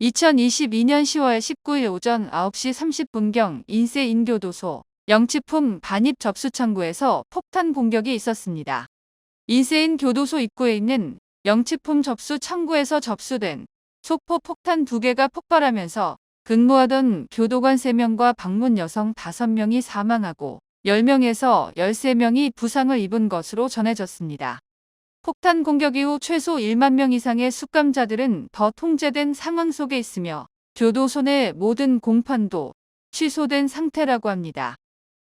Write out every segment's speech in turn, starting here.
2022년 10월 19일 오전 9시 30분경 인세인교도소 영치품 반입 접수 창구에서 폭탄 공격이 있었습니다. 인세인 교도소 입구에 있는 영치품 접수 창구에서 접수된 소포 폭탄 2개가 폭발하면서 근무하던 교도관 3명과 방문 여성 5명이 사망하고 10명에서 13명이 부상을 입은 것으로 전해졌습니다. 폭탄 공격 이후 최소 1만 명 이상의 숙감자들은 더 통제된 상황 속에 있으며 교도소 내 모든 공판도 취소된 상태라고 합니다.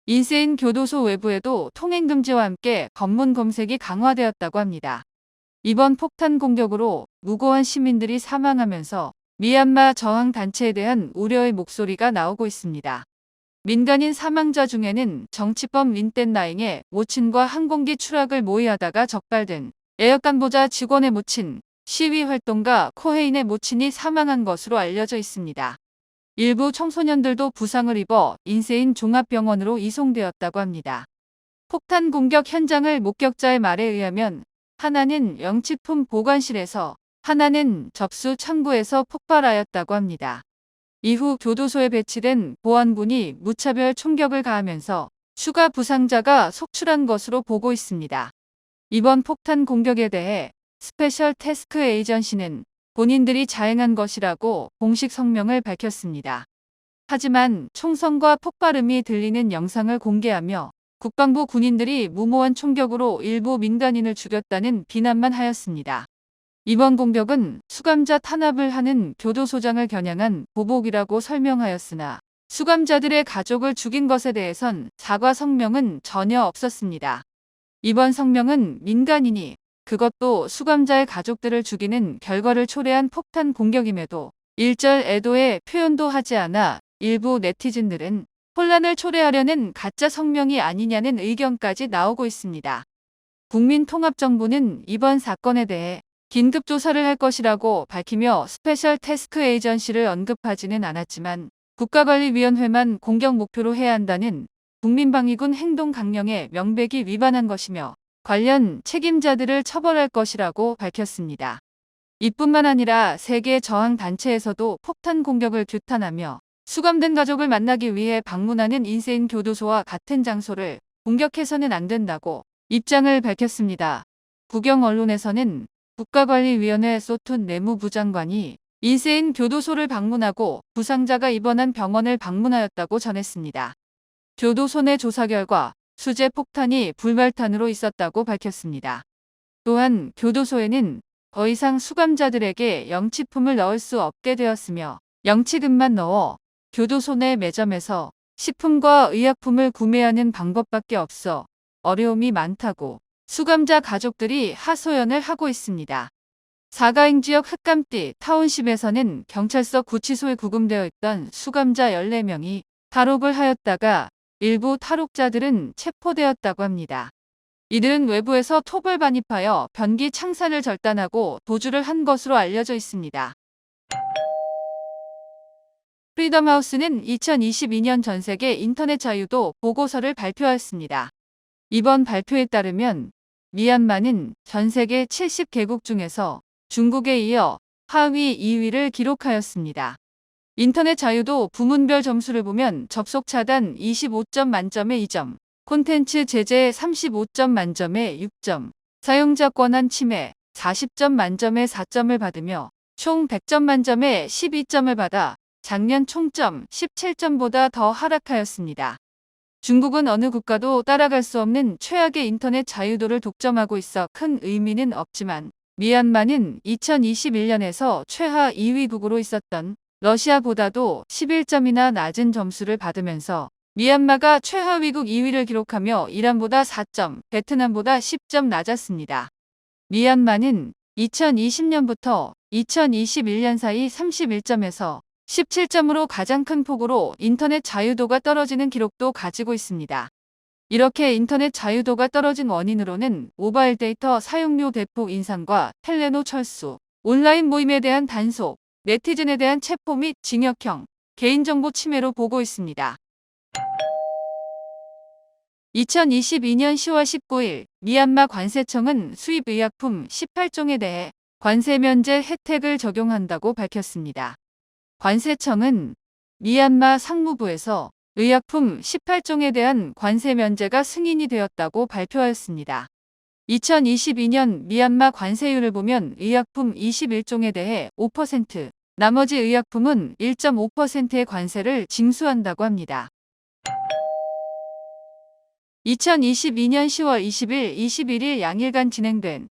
인세인 교도소 외부에도 통행금지와 함께 검문 검색이 강화되었다고 합니다. 이번 폭탄 공격으로 무고한 시민들이 사망하면서 미얀마 저항단체에 대한 우려의 목소리가 나오고 있습니다. 민간인 사망자 중에는 정치범 윈땐나잉의 모친과 항공기 추락을 모의하다가 적발된 에어간보자 직원의 모친, 시위활동가 코헤인의 모친이 사망한 것으로 알려져 있습니다. 일부 청소년들도 부상을 입어 인세인 종합병원으로 이송되었다고 합니다. 폭탄 공격 현장을 목격자의 말에 의하면 하나는 영치품 보관실에서 하나는 접수 창구에서 폭발하였다고 합니다. 이후 교도소에 배치된 보안군이 무차별 총격을 가하면서 추가 부상자가 속출한 것으로 보고 있습니다. 이번 폭탄 공격에 대해 스페셜 태스크 에이전시는 본인들이 자행한 것이라고 공식 성명을 밝혔습니다. 하지만 총성과 폭발음이 들리는 영상을 공개하며 국방부 군인들이 무모한 총격으로 일부 민간인을 죽였다는 비난만 하였습니다. 이번 공격은 수감자 탄압을 하는 교도소장을 겨냥한 보복이라고 설명하였으나 수감자들의 가족을 죽인 것에 대해선 사과 성명은 전혀 없었습니다. 이번 성명은 민간인이 그것도 수감자의 가족들을 죽이는 결과를 초래한 폭탄 공격임에도 일절 애도의 표현도 하지 않아 일부 네티즌들은 혼란을 초래하려는 가짜 성명이 아니냐는 의견까지 나오고 있습니다. 국민통합정부는 이번 사건에 대해 긴급 조사를 할 것이라고 밝히며 스페셜 태스크 에이전시를 언급하지는 않았지만 국가관리위원회만 공격 목표로 해야 한다는 국민방위군 행동 강령에 명백히 위반한 것이며 관련 책임자들을 처벌할 것이라고 밝혔습니다. 이뿐만 아니라 세계 저항단체에서도 폭탄 공격을 규탄하며 수감된 가족을 만나기 위해 방문하는 인세인 교도소와 같은 장소를 공격해서는 안 된다고 입장을 밝혔습니다. 국영 언론에서는 국가관리위원회 소툰 내무부 장관이 인세인 교도소를 방문하고 부상자가 입원한 병원을 방문하였다고 전했습니다. 교도소 내 조사 결과 수제 폭탄이 불발탄으로 있었다고 밝혔습니다. 또한 교도소에는 더 이상 수감자들에게 영치품을 넣을 수 없게 되었으며 영치금만 넣어 교도소 내 매점에서 식품과 의약품을 구매하는 방법밖에 없어 어려움이 많다고 수감자 가족들이 하소연을 하고 있습니다. 사가잉 지역 흑감띠 타운십에서는 경찰서 구치소에 구금되어 있던 수감자 14명이 탈옥을 하였다가 일부 탈옥자들은 체포되었다고 합니다. 이들은 외부에서 톱을 반입하여 변기 창살을 절단하고 도주를 한 것으로 알려져 있습니다. 프리덤하우스는 2022년 전세계 인터넷 자유도 보고서를 발표하였습니다. 이번 발표에 따르면 미얀마는 전세계 70개국 중에서 중국에 이어 하위 2위를 기록하였습니다. 인터넷 자유도 부문별 점수를 보면 접속 차단 25점 만점에 2점, 콘텐츠 제재 35점 만점에 6점, 사용자 권한 침해 40점 만점에 4점을 받으며 총 100점 만점에 12점을 받아 작년 총점 17점보다 더 하락하였습니다. 중국은 어느 국가도 따라갈 수 없는 최악의 인터넷 자유도를 독점하고 있어 큰 의미는 없지만 미얀마는 2021년에서 최하 2위국으로 있었던 러시아보다도 11점이나 낮은 점수를 받으면서 미얀마가 최하위국 2위를 기록하며 이란보다 4점, 베트남보다 10점 낮았습니다. 미얀마는 2020년부터 2021년 사이 31점에서 17점으로 가장 큰 폭으로 인터넷 자유도가 떨어지는 기록도 가지고 있습니다. 이렇게 인터넷 자유도가 떨어진 원인으로는 모바일 데이터 사용료 대폭 인상과 텔레노 철수, 온라인 모임에 대한 단속, 네티즌에 대한 체포 및 징역형, 개인정보 침해로 보고 있습니다. 2022년 10월 19일 미얀마 관세청은 수입 의약품 18종에 대해 관세 면제 혜택을 적용한다고 밝혔습니다. 관세청은 미얀마 상무부에서 의약품 18종에 대한 관세 면제가 승인이 되었다고 발표하였습니다. 2022년 미얀마 관세율을 보면 의약품 21종에 대해 5%, 나머지 의약품은 1.5%의 관세를 징수한다고 합니다. 2022년 10월 20일, 21일 양일간 진행된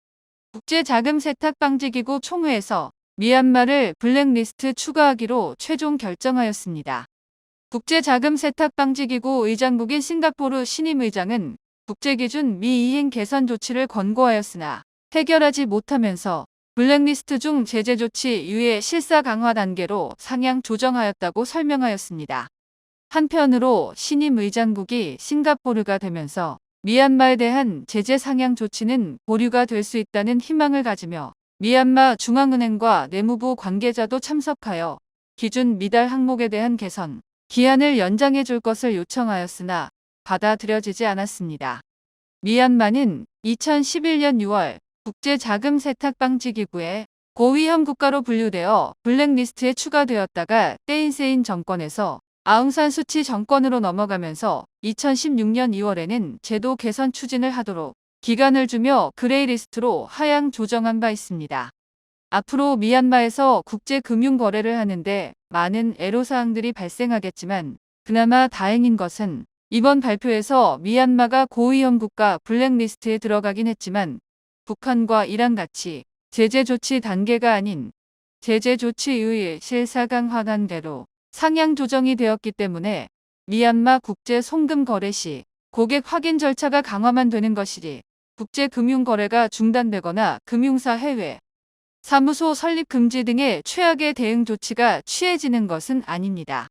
국제자금세탁방지기구 총회에서 미얀마를 블랙리스트 추가하기로 최종 결정하였습니다. 국제자금세탁방지기구 의장국인 싱가포르 신임 의장은 국제기준 미이행 개선 조치를 권고하였으나 해결하지 못하면서 블랙리스트 중 제재 조치 유예 실사 강화 단계로 상향 조정하였다고 설명하였습니다. 한편으로 신임 의장국이 싱가포르가 되면서 미얀마에 대한 제재 상향 조치는 보류가 될 수 있다는 희망을 가지며 미얀마 중앙은행과 내무부 관계자도 참석하여 기준 미달 항목에 대한 개선 기한을 연장해 줄 것을 요청하였으나 받아들여지지 않았습니다. 미얀마는 2011년 6월 국제자금세탁방지기구에 고위험 국가로 분류되어 블랙리스트에 추가되었다가 떼인세인 정권에서 아웅산 수치 정권으로 넘어가면서 2016년 2월에는 제도 개선 추진을 하도록 기간을 주며 그레이리스트로 하향 조정한 바 있습니다. 앞으로 미얀마에서 국제금융거래를 하는데 많은 애로사항들이 발생하겠지만 그나마 다행인 것은 이번 발표에서 미얀마가 고위험 국가 블랙리스트에 들어가긴 했지만 북한과 이란같이 제재 조치 단계가 아닌 제재 조치 유예 실사 강화 단계로 상향 조정이 되었기 때문에 미얀마 국제 송금 거래 시 고객 확인 절차가 강화만 되는 것이지 국제금융거래가 중단되거나 금융사 해외 사무소 설립 금지 등의 최악의 대응 조치가 취해지는 것은 아닙니다.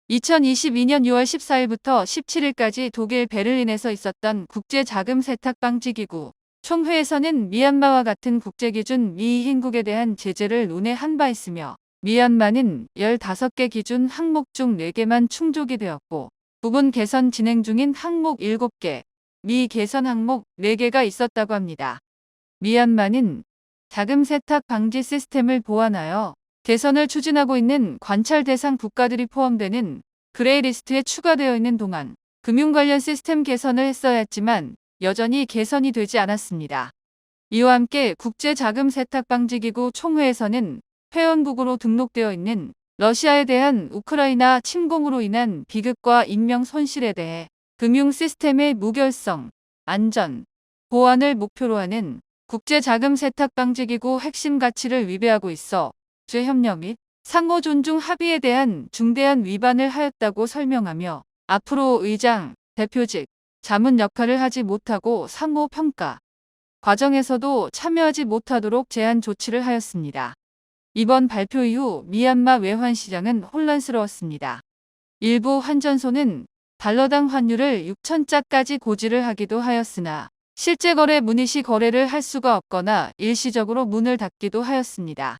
2022년 6월 14일부터 17일까지 독일 베를린에서 있었던 국제자금세탁방지기구 총회에서는 미얀마와 같은 국제기준 미이행국에 대한 제재를 논의한 바 있으며 미얀마는 15개 기준 항목 중 4개만 충족이 되었고 부분 개선 진행 중인 항목 7개, 미개선 항목 4개가 있었다고 합니다. 미얀마는 자금 세탁 방지 시스템을 보완하여 개선을 추진하고 있는 관찰 대상 국가들이 포함되는 그레이리스트에 추가되어 있는 동안 금융 관련 시스템 개선을 했어야 했지만 여전히 개선이 되지 않았습니다. 이와 함께 국제자금세탁방지기구 총회에서는 회원국으로 등록되어 있는 러시아에 대한 우크라이나 침공으로 인한 비극과 인명 손실에 대해 금융 시스템의 무결성, 안전, 보완을 목표로 하는 국제자금세탁방지기구 핵심 가치를 위배하고 있어 죄협력 및 상호 존중 합의에 대한 중대한 위반을 하였다고 설명하며 앞으로 의장, 대표직, 자문 역할을 하지 못하고 상호 평가 과정에서도 참여하지 못하도록 제한 조치를 하였습니다. 이번 발표 이후 미얀마 외환 시장은 혼란스러웠습니다. 일부 환전소는 달러당 환율을 6,000자까지 고지를 하기도 하였으나 실제 거래 문의 시 거래를 할 수가 없거나 일시적으로 문을 닫기도 하였습니다.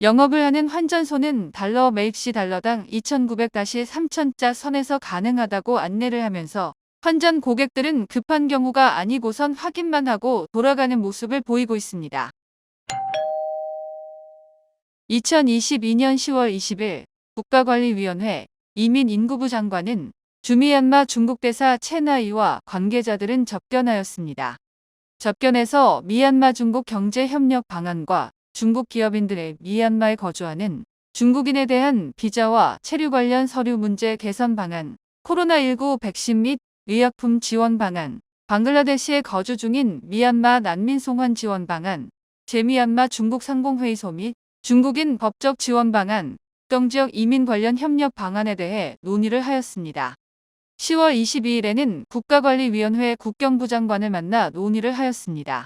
영업을 하는 환전소는 달러 매입 시 달러당 2,900-3,000자 선에서 가능하다고 안내를 하면서 환전 고객들은 급한 경우가 아니고선 확인만 하고 돌아가는 모습을 보이고 있습니다. 2022년 10월 20일 국가관리위원회 이민인구부 장관은 주미얀마 중국대사 채나이와 관계자들은 접견하였습니다. 접견에서 미얀마 중국 경제협력 방안과 중국 기업인들의 미얀마에 거주하는 중국인에 대한 비자와 체류 관련 서류 문제 개선 방안, 코로나19 백신 및 의약품 지원 방안, 방글라데시에 거주 중인 미얀마 난민 송환 지원 방안, 제미얀마 중국 상공회의소 및 중국인 법적 지원 방안, 특정지역 이민 관련 협력 방안에 대해 논의를 하였습니다. 10월 22일에는 국가관리위원회 국경부 장관을 만나 논의를 하였습니다.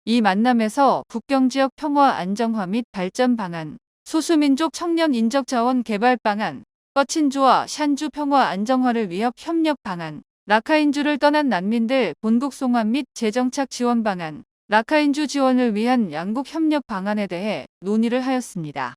이 만남에서 국경지역 평화 안정화 및 발전 방안, 소수민족 청년 인적 자원 개발 방안, 꺼친주와 샨주 평화 안정화를 위협 협력 방안, 라카인주를 떠난 난민들 본국 송환 및 재정착 지원 방안, 라카인주 지원을 위한 양국 협력 방안에 대해 논의를 하였습니다.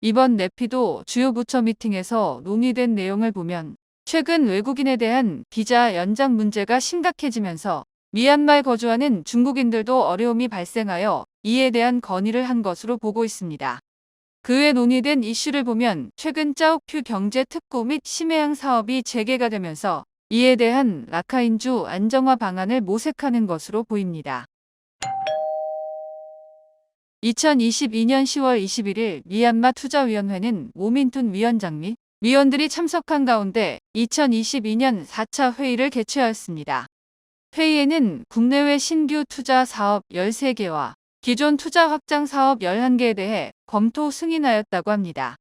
이번 내피도 주요 부처 미팅에서 논의된 내용을 보면 최근 외국인에 대한 비자 연장 문제가 심각해지면서 미얀마에 거주하는 중국인들도 어려움이 발생하여 이에 대한 건의를 한 것으로 보고 있습니다. 그 외 논의된 이슈를 보면 최근 짜오큐 경제 특구 및 심해양 사업이 재개가 되면서 이에 대한 라카인주 안정화 방안을 모색하는 것으로 보입니다. 2022년 10월 21일 미얀마 투자위원회는 오민툰 위원장 및 위원들이 참석한 가운데 2022년 4차 회의를 개최하였습니다. 회의에는 국내외 신규 투자 사업 13개와 기존 투자 확장 사업 11개에 대해 검토 승인하였다고 합니다.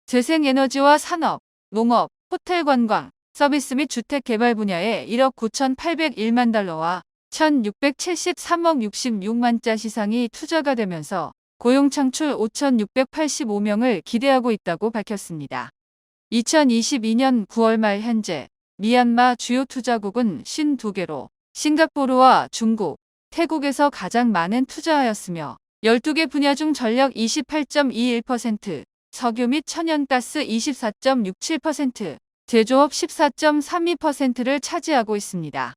재생에너지와 산업, 농업, 호텔 관광, 서비스 및 주택 개발 분야에 1억 9,801만 달러와 1,673억 66만 자 시상이 투자가 되면서 고용 창출 5,685명을 기대하고 있다고 밝혔습니다. 2022년 9월 말 현재 미얀마 주요 투자국은 52개로 싱가포르와 중국, 태국에서 가장 많은 투자하였으며 12개 분야 중 전력 28.21%, 석유 및 천연가스 24.67%, 제조업 14.32%를 차지하고 있습니다.